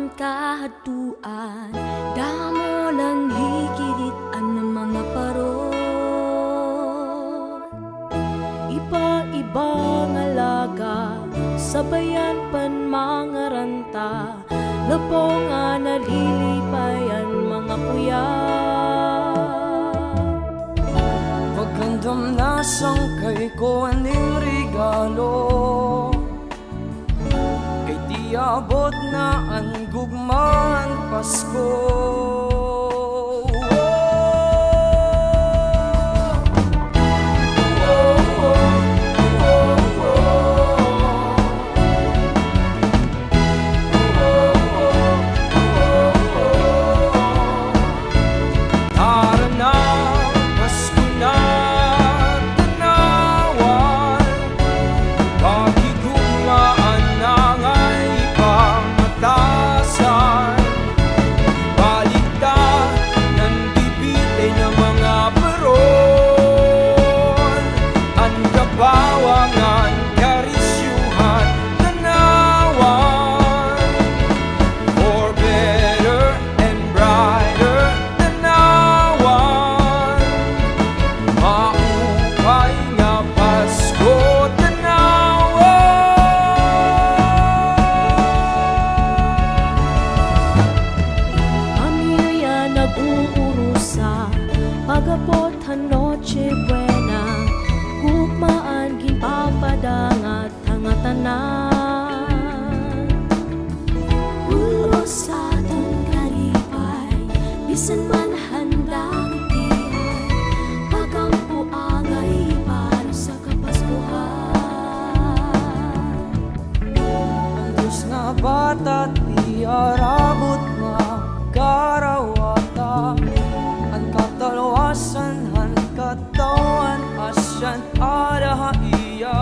man kahatuan, damo lang hikiritan ng mga paron. Iba-ibang alaga, sabayan pan mga ranta, lapong nga nalilipayan mga puyat. Pagkandam na sangkay ko aning regalo, kay di abot na ang gugmaan Pasko. Pagapot han Noche Buena, gugmaan ginpapadangat hangatanan. Ulos sa atong kalipay, bisan man handang tiyan, pagampo agay para sa Kapaskuhan. Ang Diyos nga bata di arabot na karawata, ang katalawasan han katawan asyan ada iya.